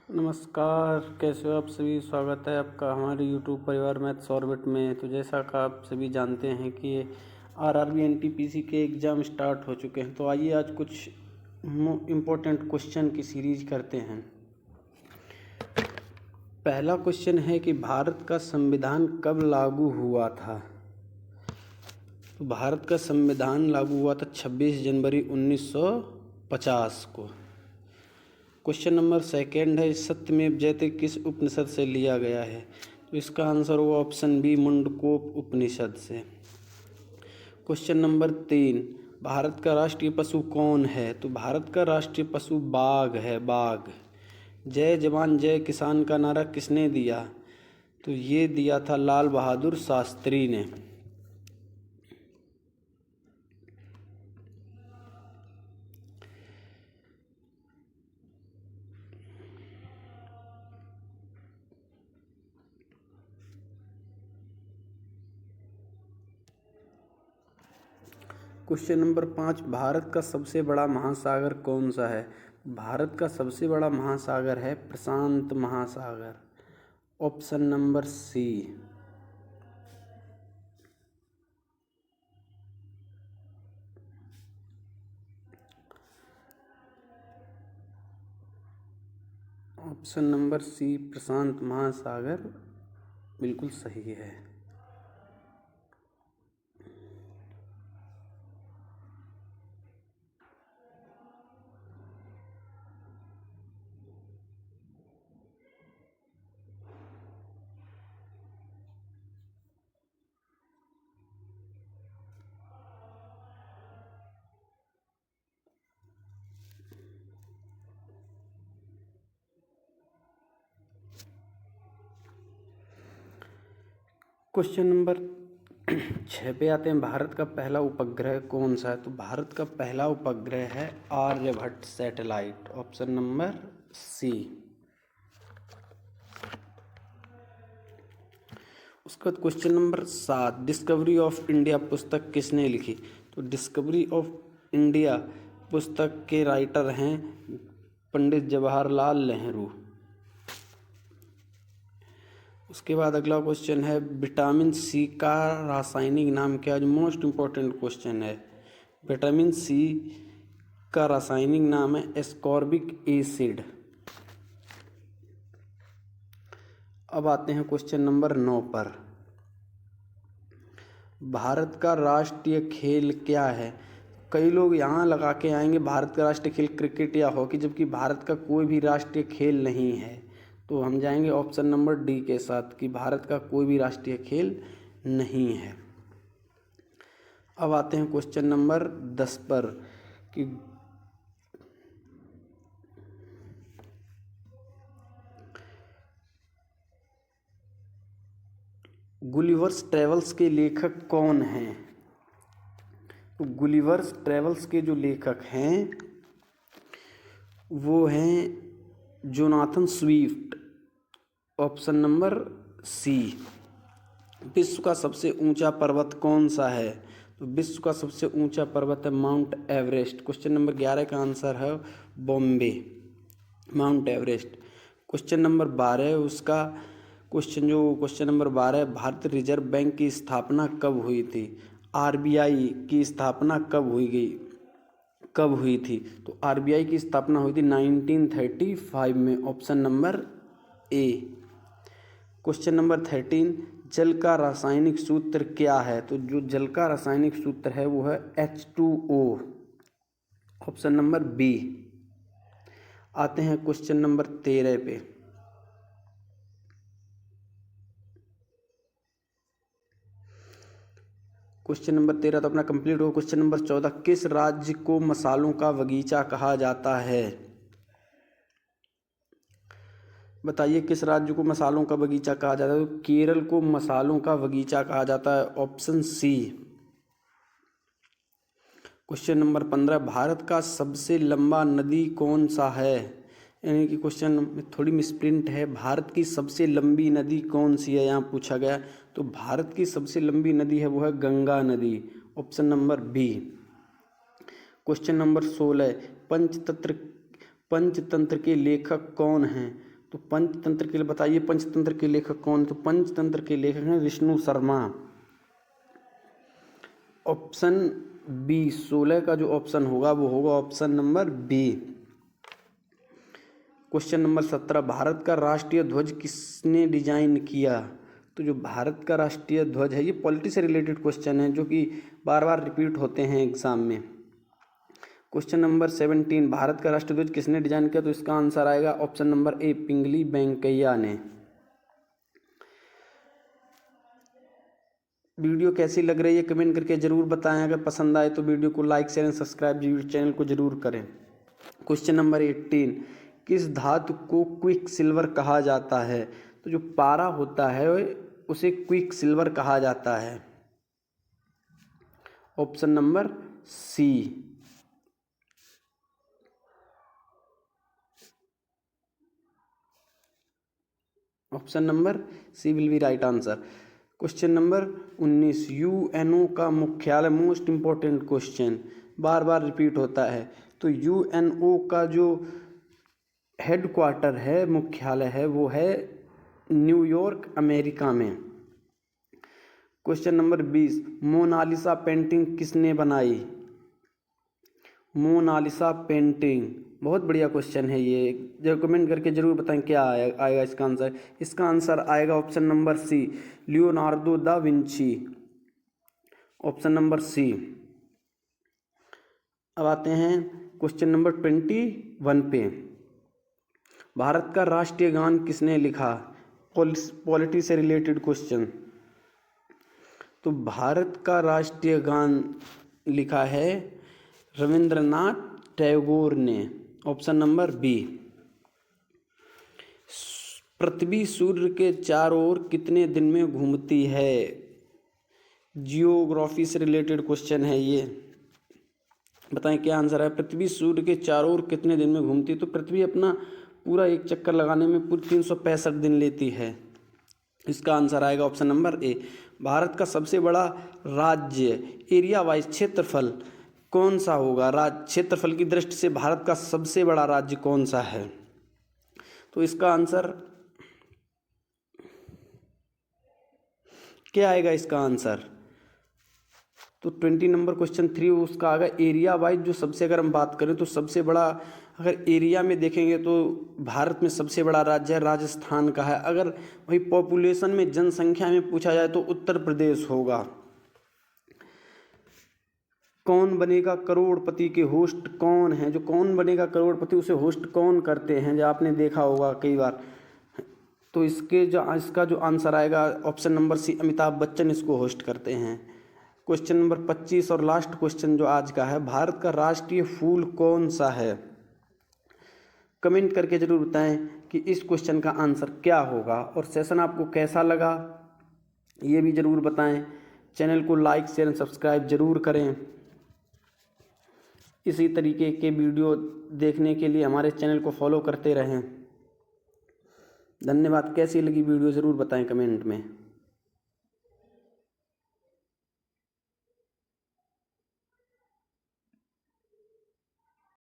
नमस्कार, कैसे हो आप सभी। स्वागत है आपका हमारे यूट्यूब परिवार मैथ्स ऑर्बिट में। तो जैसा कि आप सभी जानते हैं कि आरआरबी एनटीपीसी के एग्ज़ाम स्टार्ट हो चुके हैं। तो आइए आज कुछ इम्पोर्टेंट क्वेश्चन की सीरीज करते हैं। पहला क्वेश्चन है कि भारत का संविधान कब लागू हुआ था। तो भारत का संविधान लागू हुआ था 26 जनवरी 1950 को। क्वेश्चन नंबर सेकेंड है, सत्यमेव जयते किस उपनिषद से लिया गया है। तो इसका आंसर होगा ऑप्शन बी, मुंडकोप उपनिषद से। क्वेश्चन नंबर 3, भारत का राष्ट्रीय पशु कौन है। तो भारत का राष्ट्रीय पशु बाघ है, बाघ। जय जवान जय किसान का नारा किसने दिया। तो ये दिया था लाल बहादुर शास्त्री ने। क्वेश्चन नंबर 5, भारत का सबसे बड़ा महासागर कौन सा है। भारत का सबसे बड़ा महासागर है प्रशांत महासागर, option number C. Option number C, प्रशांत महासागर बिल्कुल सही है। क्वेश्चन नंबर 6 पे आते हैं, भारत का पहला उपग्रह कौन सा है। तो भारत का पहला उपग्रह है Aryabhata satellite, option number C. उसके बाद question number 7, Discovery of India पुस्तक किसने लिखी। तो डिस्कवरी ऑफ इंडिया पुस्तक के राइटर हैं पंडित जवाहरलाल नेहरू। उसके बाद अगला क्वेश्चन है, विटामिन सी का रासायनिक नाम क्या है। मोस्ट इम्पॉर्टेंट क्वेश्चन है। विटामिन सी का रासायनिक नाम है एस्कॉर्बिक एसिड। अब आते हैं क्वेश्चन नंबर 9 पर, भारत का राष्ट्रीय खेल क्या है। कई लोग यहाँ लगा के आएंगे भारत का राष्ट्रीय खेल क्रिकेट या हॉकी, जबकि भारत का कोई भी राष्ट्रीय खेल नहीं है। तो हम जाएंगे ऑप्शन नंबर डी के साथ कि भारत का कोई भी राष्ट्रीय खेल नहीं है। अब आते हैं क्वेश्चन नंबर 10 पर कि गुलिवर्स ट्रेवल्स के लेखक कौन हैं। तो गुलिवर्स ट्रेवल्स के जो लेखक हैं वो हैं Jonathan Swift, option number C. विश्व का सबसे ऊंचा पर्वत कौन सा है। तो विश्व का सबसे ऊंचा पर्वत है माउंट एवरेस्ट। क्वेश्चन नंबर 11 का आंसर है Bombay, mount Everest. Question number 12 उसका क्वेश्चन नंबर 12, भारतीय रिजर्व बैंक की स्थापना कब हुई थी। आरबीआई की स्थापना कब हुई थी। तो आरबीआई की स्थापना हुई थी 1935 में, option number A. Question number 13, जल का रासायनिक सूत्र क्या है। तो जो जल का रासायनिक सूत्र है वो है H2O, ऑप्शन नंबर बी। आते हैं क्वेश्चन नंबर 13 पे, क्वेश्चन नंबर 13 तो अपना कंप्लीट हो। क्वेश्चन नंबर 14, किस राज्य को मसालों का बगीचा कहा जाता है। बताइए किस राज्य को मसालों का बगीचा कहा जाता है। तो केरल को मसालों का बगीचा कहा जाता है, option C. Question number 15, Bharat का सबसे लंबा नदी कौन सा है। यानी कि क्वेश्चन में थोड़ी मिसप्रिंट है, भारत की सबसे लंबी नदी कौन सी है यहाँ पूछा गया। तो भारत की सबसे लंबी नदी है वो है गंगा नदी, option number B. Question number 16, Panchatantra के लेखक कौन हैं। तो पंचतंत्र के लिए बताइए पंचतंत्र के लेखक कौन है? तो पंचतंत्र के लेखक हैं विष्णु शर्मा। ऑप्शन बी 16 का जो ऑप्शन होगा वो होगा option number B. Question number 17, Bharat का राष्ट्रीय ध्वज किसने डिजाइन किया? तो जो भारत का राष्ट्रीय ध्वज है, ये पॉलिटी से रिलेटेड क्वेश्चन है जो कि बार बार रिपीट होते हैं एग्जाम में। क्वेश्चन नंबर 17, भारत का राष्ट्रीय ध्वज किसने डिजाइन किया? तो इसका आंसर आएगा ऑप्शन नंबर ए, पिंगली वेंकैया ने। वीडियो कैसी लग रही है कमेंट करके जरूर बताएं। अगर पसंद आए तो वीडियो को like share and subscribe channel को जरूर करें। क्वेश्चन नंबर 18, किस धातु को क्विक सिल्वर कहा जाता है? तो जो पारा होता है उसे क्विक सिल्वर कहा जाता है। Option number C. Option number C will be right answer. Question number 19, UNO का मुख्यालय, मोस्ट इंपॉर्टेंट क्वेश्चन, बार बार रिपीट होता है। तो यूएनओ का जो हेडक्वार्टर है, मुख्यालय है, वो है न्यूयॉर्क अमेरिका में। क्वेश्चन नंबर 20, मोनालिसा पेंटिंग किसने बनाई? मोनालिसा पेंटिंग, बहुत बढ़िया क्वेश्चन है ये, जो कमेंट करके जरूर बताएं क्या आएगा इसका आंसर। इसका आंसर आएगा option number C, Leonardo da Vinci. Option number C. अब आते हैं क्वेश्चन नंबर 21 पे, भारत का राष्ट्रीय गान किसने लिखा? पॉलिटी से रिलेटेड क्वेश्चन। तो भारत का राष्ट्रीय गान लिखा है रविंद्रनाथ टैगोर ने। Option number B. पृथ्वी सूर्य के चारों ओर कितने दिन में घूमती है? जियोग्राफी से रिलेटेड क्वेश्चन है ये, बताएं क्या आंसर है। पृथ्वी सूर्य के चारों ओर कितने दिन में घूमती है? तो पृथ्वी अपना पूरा एक चक्कर लगाने में पूरी 365 दिन लेती है। इसका आंसर आएगा ऑप्शन नंबर ए। भारत का सबसे बड़ा राज्य एरिया वाइज क्षेत्रफल कौन सा होगा? राज्य क्षेत्रफल की दृष्टि से भारत का सबसे बड़ा राज्य कौन सा है? तो इसका आंसर क्या आएगा? इसका आंसर तो 20 नंबर क्वेश्चन 3 उसका आएगा एरिया वाइज। जो सबसे, अगर हम बात करें तो सबसे बड़ा, अगर एरिया में देखेंगे तो भारत में सबसे बड़ा राज्य है राजस्थान का है। अगर वही पॉपुलेशन में, जनसंख्या में पूछा जाए तो उत्तर प्रदेश होगा। कौन बनेगा करोड़पति के होस्ट कौन है? जो कौन बनेगा करोड़पति उसे होस्ट कौन करते हैं, जो आपने देखा होगा कई बार। तो इसका जो आंसर आएगा option number C, Amitabh Bachchan इसको होस्ट करते हैं। क्वेश्चन नंबर 25 और लास्ट क्वेश्चन जो आज का है, भारत का राष्ट्रीय फूल कौन सा है? कमेंट करके जरूर बताएं कि इस क्वेश्चन का आंसर क्या होगा। और सेशन आपको कैसा लगा ये भी जरूर बताएं। चैनल को लाइक शेयर एंड सब्सक्राइब जरूर करें। इसी तरीके के वीडियो देखने के लिए हमारे चैनल को फॉलो करते रहें। धन्यवाद। कैसी लगी वीडियो ज़रूर बताएं कमेंट में।